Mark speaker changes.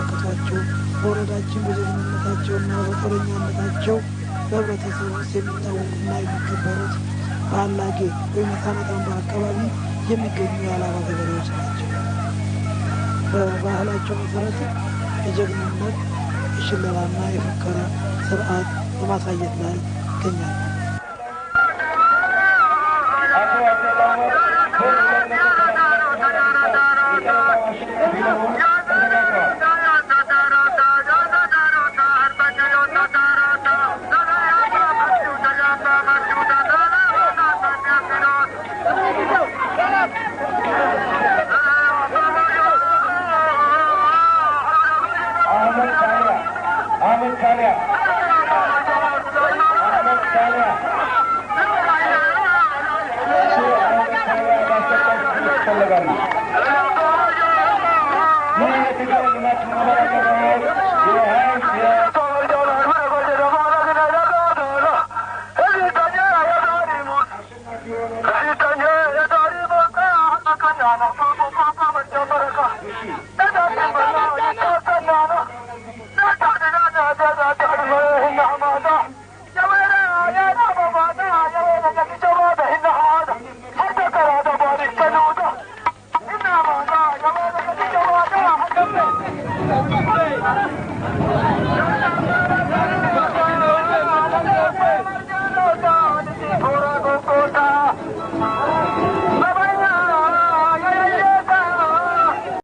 Speaker 1: የሚመለከቷቸው በወረዳችን በጀግንነታቸውና በጦረኛነታቸው በህብረተሰቡ ውስጥ የሚታወቁና የሚከበሩት በአላጌ ወይም የካናት አምባ አካባቢ የሚገኙ የሀላባ ገበሬዎች ናቸው። በባህላቸው መሰረት የጀግንነት የሽለላና የፉከራ ስርዓት በማሳየት ላይ ይገኛሉ።
Speaker 2: Hey!